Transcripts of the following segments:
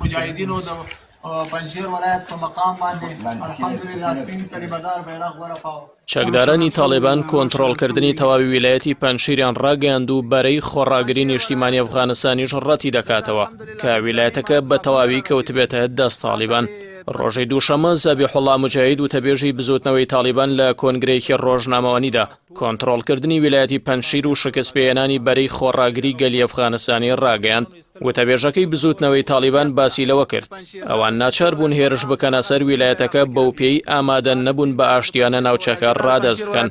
مجاهدینو د پنجشیر ولایت په مقام باندې الحمدلله سپین کړي بازار بیرغ ورپاو. چەکدارانی تاالێبان کۆنتڕۆڵکردنی تەواوی ویلایەتی پەنجشیریان ڕاگەیاند و بەرەی خۆڕاگری نیشتیمانی ئەفغانستانیش ڕەتی دەکاتەوە کە ویلایەتەکە بە تەواوی کەوتبێتە دەست تاالبان. ڕۆژەی دووشەمە زەبیحوڵڵا مجاهید و تەبێژی بزوتنەوەی تاالبان لە کۆنگرەیەکی ڕۆژنامەوەنیدا کۆنتڕۆڵکردنی ویلایەتی پەنجشیر و شکستپێهێنانی بەرەی خۆڕاگری گەلی ئەفغانستانی ڕاگەیاند. وتەبێژەکەی بزوتنەوەی تاالبان باسی لەوە کرد ئەوان ناچار بوون هێرش بکەنە سەر ویلایەتەکە بەو پێی ئامادە نەبوون بە ئاشتیانە ناوچەکە ڕادەست بکەن.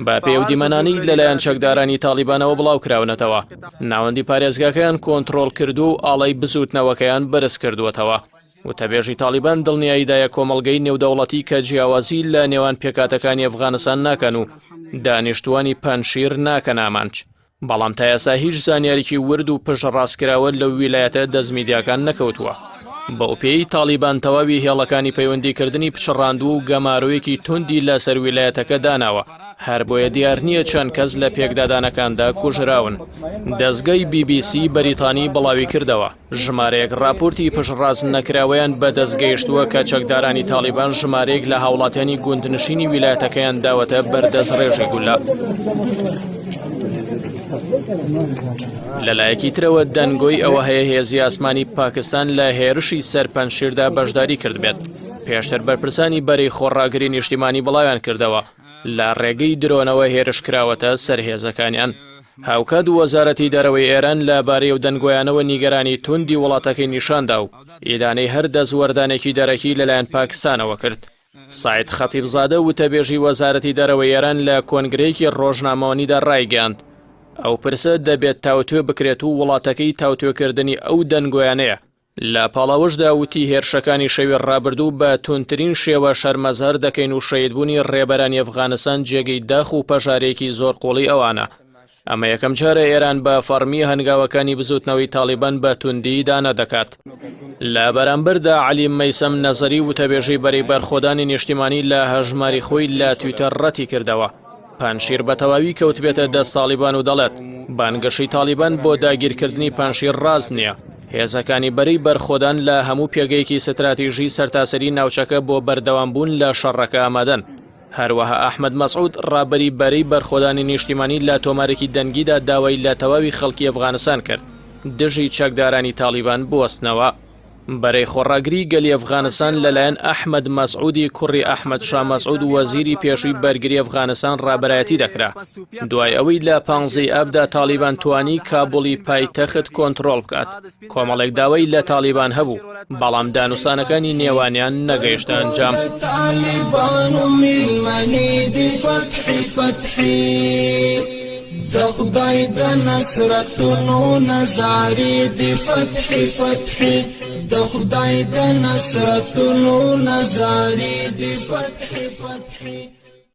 بە پێودیمەنانی لەلایەن چەکدارانی تاالبانەوە بڵاو کراونەتەوە ناوەندی پارێزگاکەیان کۆنتڕۆڵ کردو و ئاڵای بزوتنەوەکەیان بەرز کردووەتەوە. وتەبێژی تاالبان دڵنیاییدایە کۆمەڵگەی نێودەوڵەتی کە جیاوازی لە نێوان پێکاتەکانی ئەفغانستان ناکەن و دانیشتوانی پەنجشیر ناکەن ئامانج. بەڵام تا ئێستا هیچ زانیاریی ورد و پشتڕاستکراوە لەو ویلایەتە دەستمیدیاکان نەکەوتووە. بەو پێی تاالبان تەواوی هێڵەکانی پەیوەندیکردنی پچڕاند و گەماڕۆیەکی توندی لەسەر ویلایەتەکە داناوە. هەر بۆیە دیار نییە چەند کەس لە پێکدادانەکاندا کوژراون. دەستگای BBC بەریتانی بڵاوی کردەوە ژمارەیەک راپۆرتی پشتڕاست نەکراوەیان بەدەستگەیشتووە کە چەکدارانی تاالبان ژمارەیەک لە هاوڵاتیانی گوندنشینی ویلایەتەکەیان داوەتە بەردەست ڕێژی گولە. لەلایەکی ترەوە دەنگۆی ئەوە هەیە هێزی ئاسمانی پاکستان لە هێرشی سەر پەنجشیردا بەشداری کردبێت. پێشتر بەرپرسانی بەرەی خۆڕاگری نیشتیمانی بڵاویان کردەوە لە ڕێگەی درۆنەوە هێرش کراوەتە سەر هێزەکانیان. هاوکات و وەزارەتی دەرەوەی ئێران لەبارەی و دەنگۆیانەوە نیگەرانی توندی وڵاتەکەی نیشاندا و ئیدانەی هەر دەزوەردانێکی دەرەکی لەلایەن پاکستانەوە کرد. ساید خەتیبزادە وتەبێژی وەزارەتی دەرەوەی ئێران لە کۆنگرەیەکی ڕۆژنامەوەنیدا ڕایگەیاند ئەو پرسە دەبێت تاوتوێ بکرێت و وڵاتەکەی تاوتوێکردنی ئەو دەنگۆیانەیە. لە پاڵاوەشدا وتی هێرشەکانی شەوی ڕابردوو بە تونترین شێوە شەرمەزار دەکەین و شەیدبوونی ڕێبەرانی ئەفغانستان جێگەی داخ و پەژارێکی زۆر قوڵی ئەوانە. ئەمە یەکەم جارە ئێران بە فەرمی هەنگاوەکانی بزوتنەوەی تاالبان بە توندی دانە دەکات. لە بەرامبەردا عەلی مەیسەم نەزەری وتەبێژی بەرەی بەرخۆدانی نیشتیمانی لە هەژماری خۆی لە تویتەر ڕەتی کردەوە. پەنجشیر بە تەواوی کەوتبێتە دەست تاالبان و دەڵێت بانگەشی تاالبان بۆ داگیرکردنی پەنجشیر ڕاست نییە. هێزەکانی بەرەی بەرخۆدان لە هەموو پێگەیەکی ستراتیژی سەرتاسەری ناوچەکە بۆ بەردەوامبوون لە شەڕەکە ئامادەن. هەروەها ئەحمەد مەسعود ڕابەری بەرەی بەرخۆدانی نیشتیمانی لە تۆمارێکی دەنگیدا داوای لە تەواوی خەڵکی ئەفغانستان کرد دژی چەکدارانی تاالبان بوەستنەوە. بەرەی خۆڕاگری گەلی ئەفغانستان لەلایەن ئەحمەد مەسعودی کوڕی ئەحمەد شا مەسعود وەزیری پێشووی بەرگری ئەفغانستان ڕابەرایەتی دەکرا دوای ئەوەی لە 15 ئابدا تاالبان توانی کابوڵی پایتەخت کۆنتڕۆڵ بکات. کۆمەڵێک داوای لە تاالبان هەبوو بەڵام دانوسانەکانی نێوانیان نەگەیشتە ئەنجام. دخدای د نصرتونو نظاری دی دخدای د نصرتونو نظاری دی فتح